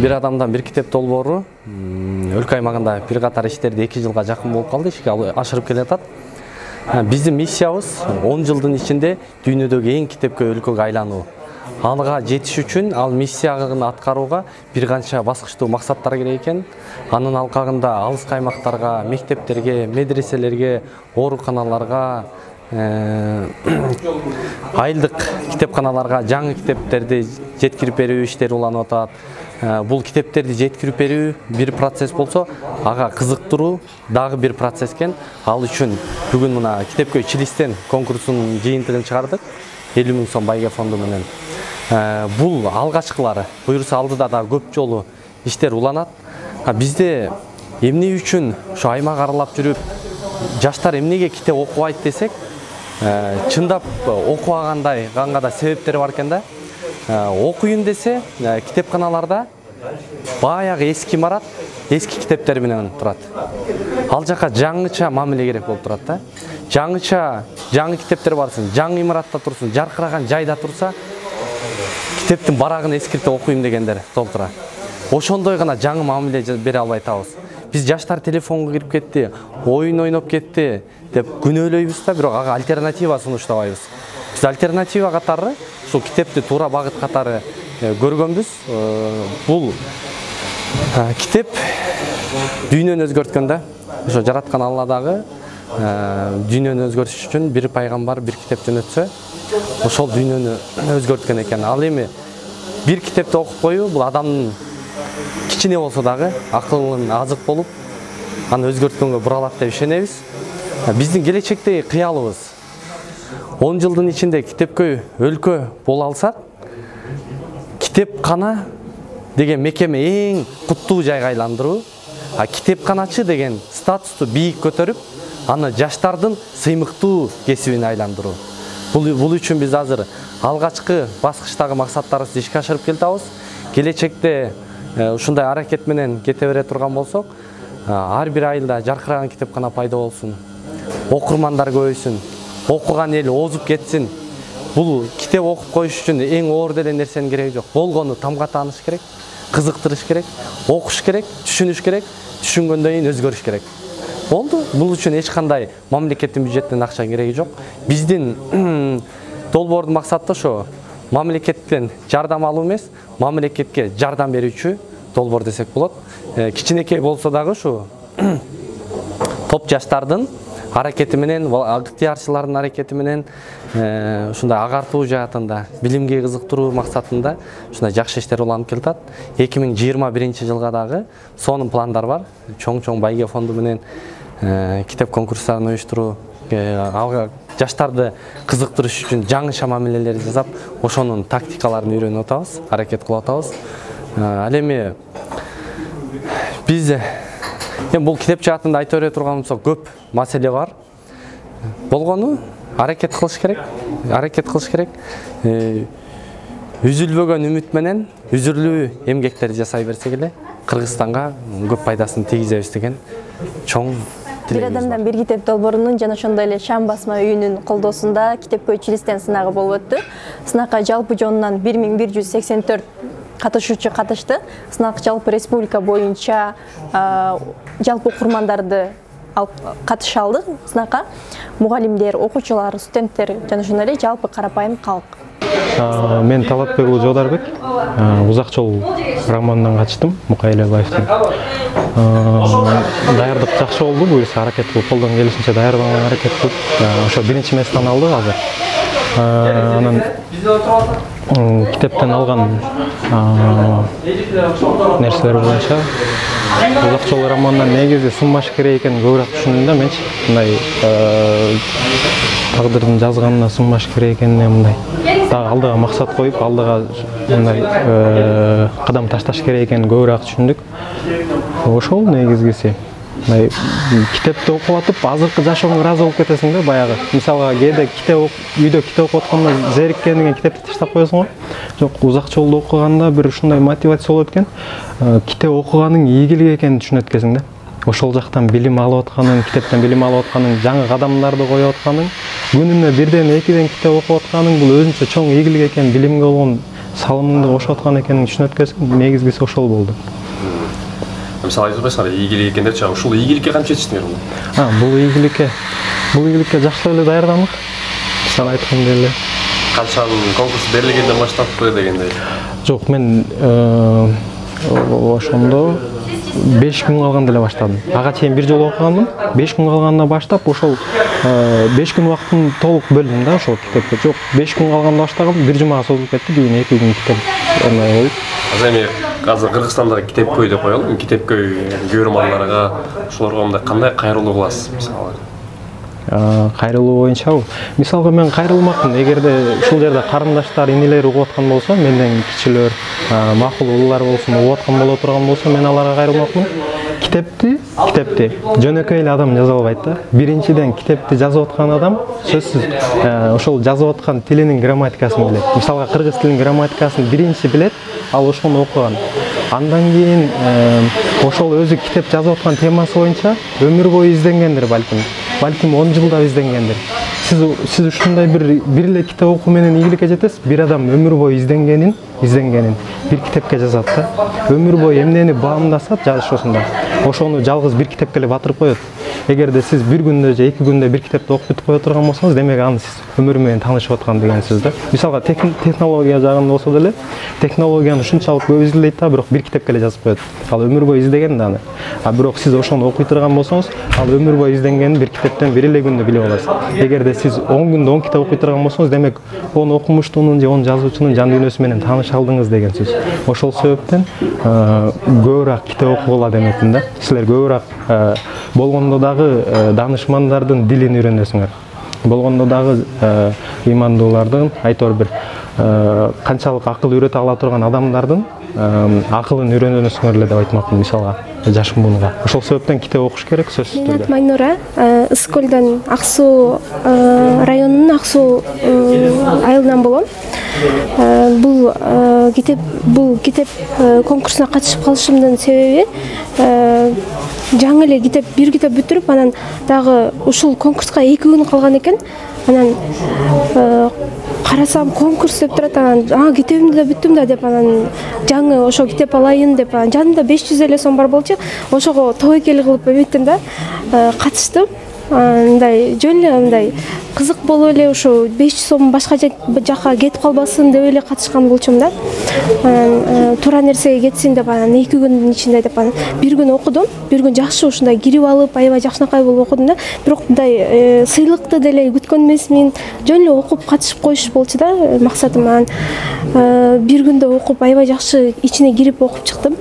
Bir адамдан bir китеп долбоору өлкө аймагында бир катар иштерди 2 жылга жакын болуп калды, ишке ашырып келатат. Биздин миссиябыз 10 жылдын ичинде дүйнөдөгү эң китепкөй өлкөгө айлануу. Ага жетиш үчүн ал миссияны аткарууга бир канча баскычтуу максаттар керек экен. Анын алкагында алыс каймактарга, мектептерге, медреселерге, ооруканаларга, айылдык китепканаларга жаңы китептерди жеткирип берүү иштери уланып атат. Бул китептерди жеткирип берүү бир процесс болсо, ага кызыктыруу дагы бир процесс экен. Ал үчүн бүгүн мына китепкөй Чилистен конкурсунун жыйынтыгын чыгардык. 50 000 сом байга фонду менен. Бул алгачкылары, буюрса алдыда да көп жолу иштер уланат. Бизде эмне үчүн ошо аймак аралап жүрүп, жаштар эмнеге китеп окубайт десек, чындап окубагандай кандай себептери бар экен да. Окуйун десе, китепканаларда баягы эски имарат, эски китептер менен турат. Ал жака жаңыча мамиле керек болуп турат да. Жаңыча, жаңы китептер барсын, жаңы имаратта турсын, жаркыраган жайда турса, китептин барагын эскиртип окуйм дегендер толтура. Ошондой гана жаңы мамиле бере албай атабыз. Биз жаштар телефонго кирип кетти, оюн ойноп кетти деп күнөөлөйбүз да, бирок ага альтернатива сунуштабайбыз. Биз альтернатива катары ушул китепти туура багыт катары көргөнбүз. Бул китеп дүйнөнү өзгөрткөн да. Ошо жараткан Алладагы дүйнөнү өзгөртүш үчүн бир пайгамбар бир китеп жөнөтсө, ошол дүйнөнү өзгөрткөн экен. Ал эми бир китепти окуп коюу бул адамдын кичине болсо дагы акылын азык болуп, аны өзгөрткөнгө буралат деп ишенебиз. Биздин келечектеги кыялыбыз 10 жылдын ичинде китепкөй өлкө боло алсак, китепкана деген мекеме эң куттуу жайга айландыруу, китепканачы деген статусту бийик көтөрүп, аны жаштардын сыймыктуу кесибине айландыруу. Бул үчүн биз азыр алгачкы баскычтагы максаттарыбызды ишке ашырып келатабыз. Келечекте ушундай аракет менен кете бере турган болсок, ар бир айылда жаркыраган китепкана пайда болсун, окурмандар көбөйсүн, окуган эл озуп кетсин. Бул китеп окуп коюш үчүн эң оор деле нерсенин кереги жок. Болгону тамга тааныш керек, кызыктырыш керек, окуш керек, түшүнүш керек, түшүнгөндөн кийин өзгөрүш керек. Болду. Бул үчүн эч кандай мамлекеттин бюджетинен акча кереги жок. Биздин долбоордун максаты ошо мамлекеттен жардам алуу эмес, мамлекетке жардам берүүчү долбоор десек болот. Кичинекей болсо дагы ушу топ жаштардын аракети менен, ыктыярчылардын аракети менен ушундай агартуу жаатында, билимге кызыктыруу максатында ушундай жакшы иштер уланып келатат. 2021 жылга дагы сонун пландар бар. Чоң байге фонду менен китеп конкурстарын уюштуруу, жаштарды кызыктырыш үчүн жаңыча мамилелерди жасап, ошонун тактикаларын үйрөнүп атабыз, аракет кылып атабыз. Ал эми биз бул китеп жаатында айта бере турган болсок, көп маселе бар. Болгону аракет кылыш керек. Үзүлбөгөн үмүт менен үзүрлүү эмгектерди жасай берсек эле, Кыргызстанга көп пайдасын тийгизебиз деген чоң Бир адамдан бир китеп долбоорунун жана ошондой эле Шам басма үйүнүн колдоосунда китепкөй Чилистен сынагы болуп өттү. Сынакка жалпы жонунан 1184 катышуучу катышты. Сынак жалпы республика боюнча жалпы окурмандарды катыша алды. Сынакка мугалимдер, окуучулар, студенттер жана ошондой эле жалпы карапайым калк. Мен Талатбек уулу Жодарбек, Узак жол романынан катыштым, Мукай Элебаевдин. Даярдык жакшы болду, буюрса аракет кылып, колдон келишинче даярданганга аракет кылып, ошо биринчи месттен алдык азыр. Анан китептен алган нерселер боюнча Узак жол романынан негизи сынбаш керек экенин көбүрөөк түшүндүм да менчи. Мындай тагдырдын жазганына сынбаш керек экенине мындай дагы алдыга максат коюп, алдыга мындай кадам ташташ керек экенин көбүрөөк түшүндүк. Ошол негизгиси. Китепти окуп атып, азыркы жашооңо ыраазы болуп кетесиң да, баягы. Мисалга, кээде үйдө китеп окуп атканда зериккенден китепти таштап коесуң го. Жок, Узак жолду окуганда бир ушундай мотивация болот экен. Китеп окуганың ийгилик экенин түшүнөт экенсиң да. Ошол жактан билим алып атканың, китептен билим алып атканың, жаңы кадамдарды коюп атканың, күнүнө 1-2 китеп окуп атканың бул өзүнчө чоң ийгилик экенин, билимге болгон салымды кошуп аткан экенин түшүнүп өткөрсөм, негизгиси ошол болду. Мисалы айтып атпайсыңар, ийгилик экендер чагы. Ушул ийгиликке кантип жетиштиңер? Бул ийгиликке жакшылап эле даярдандык. Мисалы айтканда эле Канчанын конкурс берилгенден баштаппы дегендей. жок, мен ошондо 5 күн калганда эле баштадым. Ага чейин бир жолу окугандым. 5 күн калгандан баштап ошол 5 күн убактын толук бөлдүм да ошол китепке. Жок, 5 күн калганда баштагам, бир жумага созулуп кетти, кийин 2 күн китеп андай болуп. Азыр Кыргызстандагы китеп көй деп коелу. Китеп көй көрөрмандарга, ошолорго мындай кандай кайрылуу кыласыз мисалы? Кайрылуу боюнча, мисалга мен кайрылмакмын. Эгерде ушул жерде карындаштар, инелер угуп аткан болсо, менден кичилер, макул улуулар болсун, угуп аткан боло турган болсо, мен аларга кайрылмакмын. Китепти жөнөкөй эле адам жаза албайт да. Биринчиден китепти жазып аткан адам сөзсүз ошол жазып аткан тилинин грамматикасын билет. Мисалга кыргыз тилинин грамматикасын биринчи билет, ал ошону окуган. Андан кийин ошол өзү китеп жазып аткан темасы боюнча өмүр бою изденгендир балким 10 жылда изденгендир. Сиз ушундай бир эле китеп окуу менен ийгиликке жетесиз. Бир адам өмүр бою изденгенин бир китепке жазат да. Өмүр бою эмнени баамдасат жазышуусунда, ошону жалгыз бир китепке эле батырып коет. Эгерде сиз бир күндө же 2 күндө бир китепти окуп бүтүп кое турган болсоңуз, демек аны сиз өмүрү менен таанышып аткан дегенсиз да. Мисалга технология жагында болсо деле, технологияны ушунчалык көп изилдейт да, бирок бир китепке эле жазып коет. Ал өмүр бою издеген да аны. Бирок сиз ошону окуй турган болсоңуз, ал өмүр бою изденгенин бир китептен бир эле күндө билип аласыз. Эгерде сиз 10 күндө 10 китеп окуй турган болсоңуз, демек onu окумуштуунун же onu жазуучунун жан дүйнөсү менен тааныша алдыңыз деген сөз. Ошол себептен көбүрөөк китеп окугула деметмин да. Силер көбүрөөк болгондо дагы данышмандардын дилин үйрөнөсүңөр. Болгондо дагы ыймандуулардын, айтор бир канчалык акыл үйрөтө ала турган адамдардын акылын үйрөнөсүңөр эле деп айтмакмын, мисалга жаш муунга. Ошол себептен китеп окуш керек сөзсүз түрдө. Майнура, Ысык көлдөн Ак Суу районунун Ак Суу айылынан болом. Бул китеп конкурсуна катышып калышымдын себеби жаңы эле бир китеп бүтүрүп, анан дагы ушул конкурска 2 күн калган экен. Анан карасам конкурс деп турат, анан китебимди да бүттүм да деп, анан жаңы ошо китеп алайын деп, жанымда 500 эле сом бар болчу. Ошого тобокел кылып эметтим да, катыштым. Мындай жөн эле мындай кызык болуп эле ушу 500 сом башка жакка кетип калбасын деп эле катышкан болчумун да. Туура нерсеге кетсин деп, анан 2 күндүн ичинде деп, анан бир күн окудум. Бир күн жакшы ушундай кирип алып, аябай жакшынакай болуп окудум да. Бирок мындай сыйлыкты деле күткөн эмесмин. Жөн эле окуп катышып коюш болчу да максатым. Анан бир күндө окуп аябай жакшы ичине кирип окуп чыктым.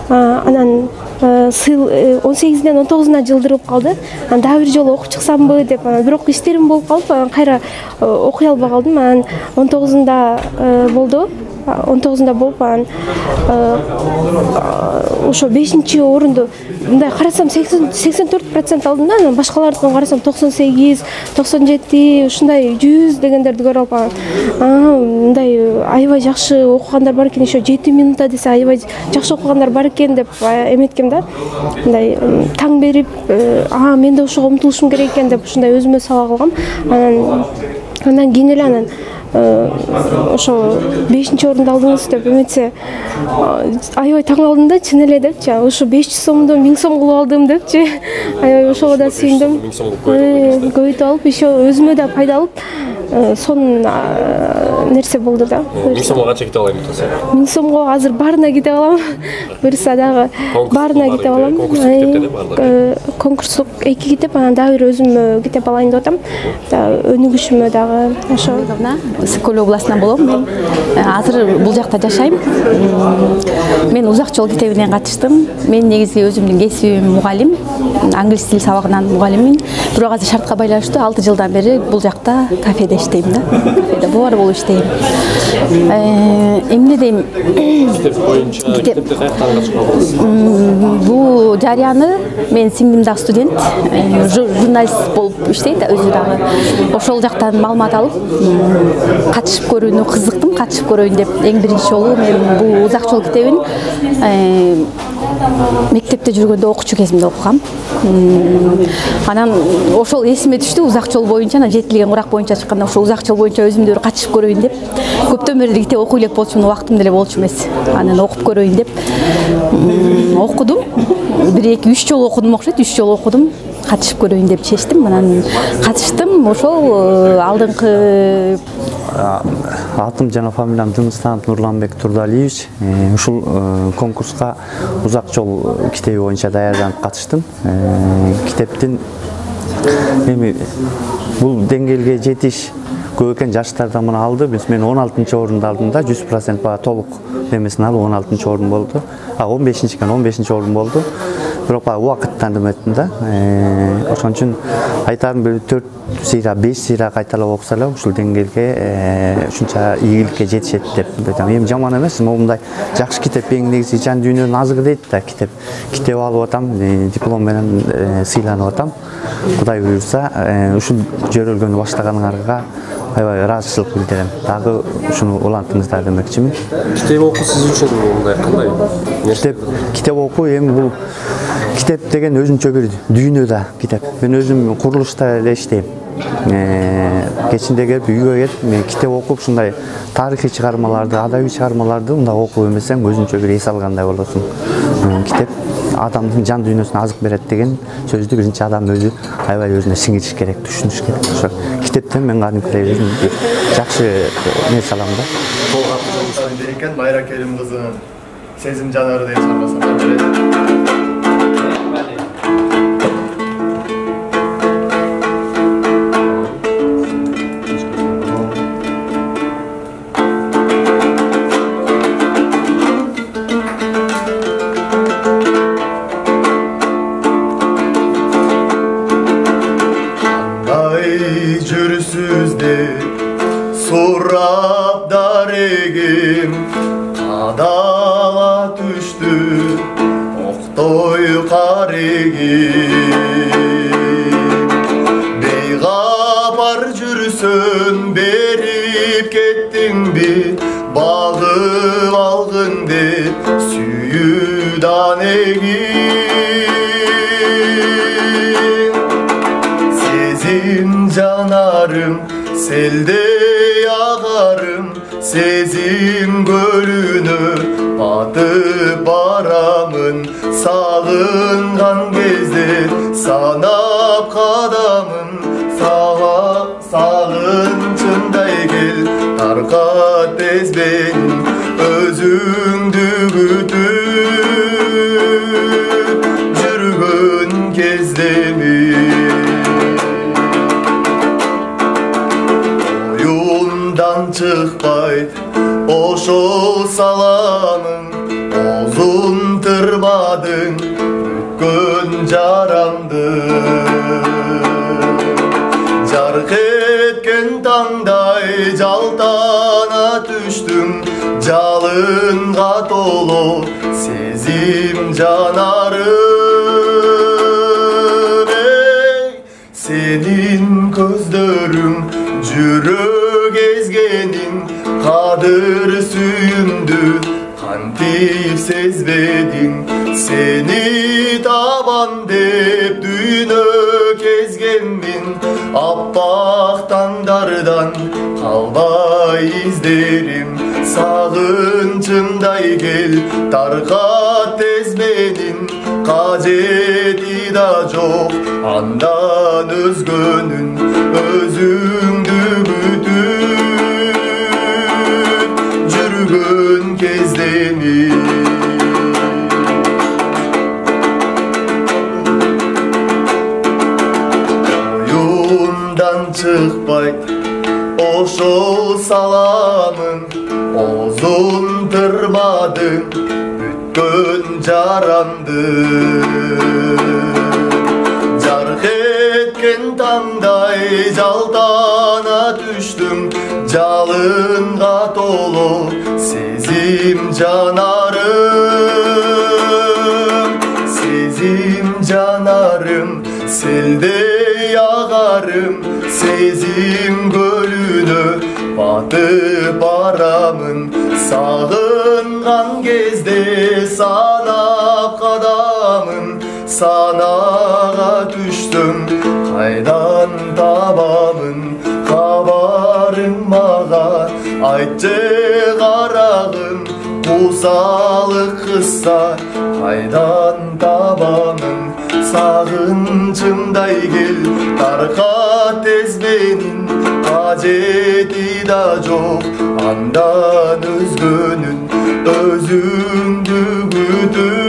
Анан 18-ден 19-на жылдырып калды. Анан дагы бир жолу окуп чыксамбы деп, бирок иштерим болуп калып, анан кайра окуй албай калдым. Анан 19-да болду. 19-да болуп, анан ошо 5-орунду мындай карасам 84% алдым да. Анан башкалардын карасам 98, 97, ушундай 100 дегендерди көрүп алып, мындай аябай жакшы окугандар бар экен, ошо 7 минутта десе аябай жакшы окугандар бар экен деп эметкем да. Мындай таң берип, мен да ошого умтулушум керек экен деп ушундай өзүмө сабак алгам. Анан кийин эле ошо 5-орунду алдыңыз деп эметсе, аябай таң калдым да, чын эле депчи. Ошо 500 сомду 1000 сом кылып алдым депчи. Аябай ошого да сүйүндүм. Көбөйтүп алып, еще өзүмө да пайда алып, сонун нерсе болду да. 1000 сомго канча китеп алайын деп атасың? 1000 сомго азыр баарына китеп алам. Буюрса дагы баарына китеп алам. Конкурстук 2 китеп, анан дагы бир өзүмө китеп алайын деп атам. Өнүгүшүмө дагы ошо. Ысык көл областынан болом. Мен азыр бул жакта жашайм. Мен узак жол китебинен катыштым. Мен негизи өзүмдүн кесибим мугалим, англис тил сабагынан мугалиммин. Бирок азыр шартка байланыштуу 6 жылдан бери бул жакта кафеде иштейм да. Кафеде повар болуп иштейм. Эмне дейм? Китеп боюнча китепти каяктан катышкан болосуз? Бул жарыяны мен сиңдим да студент, журналист болуп иштейт, өзү дагы ошол жактан маалымат алып катышып көрүүнү кызыктым, катышып көрөйүн деп эң биринчи жолу мен бул узак жол китебин мектепте жүргөндө окуучу кезимде окугам. Анан ошол эсиме түштү, узак жол боюнча, анан жетилген курак боюнча чыкканда ошол узак жол боюнча өзүм да катышып көрөйүн деп. Көптөн бери китеп окуй элек болчумун, убактым деле болчу эмес. Анан окуп көрөйүн деп окудум. 1-2-3 жолу окудум окшойт, 3 жолу окудум. Катышып көрөйүн деп чечтим. Анан катыштым. Ошол алдыңкы атым жана фамилиям Дымыстанов Нурланбек Турдалиевич. Ушул конкурска Узак жол китеби боюнча даярданып катыштым. Китептин эми бул деңгээлге жетиш көп экен, жаштардан мына алды. Мен 16-орунду алдым да, 100% баа толук немесин алып 16-орун болду. 15-чи экен, 15-орун болду. Бирок баа убакыттандым өттүм да. Ошон үчүн айтарым, 4 сыйра, 5 сыйра кайталап окуса эле ушул деңгээлге ушунча ийгиликке жетишет деп айтам. Эми жаман эмес, мындай жакшы китеп, эң негизи жан дүйнөнүн азыгы дейт да китеп. Китеп алып атам, диплом менен сыйланып атам. Кудай буйрса, ушул жөрөлгөнү баштаганыңарга аябай ыраазычылык билдирем. Дагы ушуну улантыңыздар демекчимин. Китеп окуу сиз үчүн мындай кандай нерсе? Китеп окуу эми бул китеп деген өзүнчө бир дүйнө да китеп. Мен өзүм курулушта эле иштейм. Кечинде келип үйгө келип, мен китеп окуп ушундай тарыхый чыгармаларды, адабий чыгармаларды мындай окуп эмесең өзүнчө бир эс алгандай болосуң. Китеп адамдын жан дүйнөсүнө азык берет деген сөздү биринчи адам өзү аябай өзүнө сиңириш керек, түшүнүш керек. Ошо китептен мен кадимкидей өзүм жакшы нерсе алам да. Берекен Майра Керим кызынын Сезим жанары деген чыгармасын берет. Сурап дарегим кадала түштү октой карегим бейгапар жүрсөң берип кеттиңби багып алгын деп сүйүүдан эгим сезим жанарым селдей агарым сезим көлүнө батып барамын сагынган кезде санап кадамым сагынчымдай кел таркат безбен өзүңдү күтүп жүргөн кездеми чыкпайт ошол саламың озун тырмадың бүткөн жарамды жарк эткен таңдай жалтана түштүм жалынга толо сезим жанарым сенин көздөрүң жүрөк езгенин кадыр сүйүмдү кантип сезбедиң сени табам деп дүйнө кезгенмин аппак таңдардан калбай издерим сагынчымдай кел таркат тез менин кажети да жок андан өзгөнүн өзүңдү күтүп жүргөн кездеми оюмдан чыкпайт ошол саламың озун тырмадың бүткөн жарамды жарк эткен таңдай жалтана түштүм жалынга толо сезим жанарым селдей агарым сезим көлүнө батып барамын сагынган кезде санап кадамым санага түштүм кайдан табамын кабарың мага айтчы карагым кусалык кысса кайдан табамын сагынчымдай кел таркат тез менин кажети да жок андан өзгөнүн өзүңдү күтүп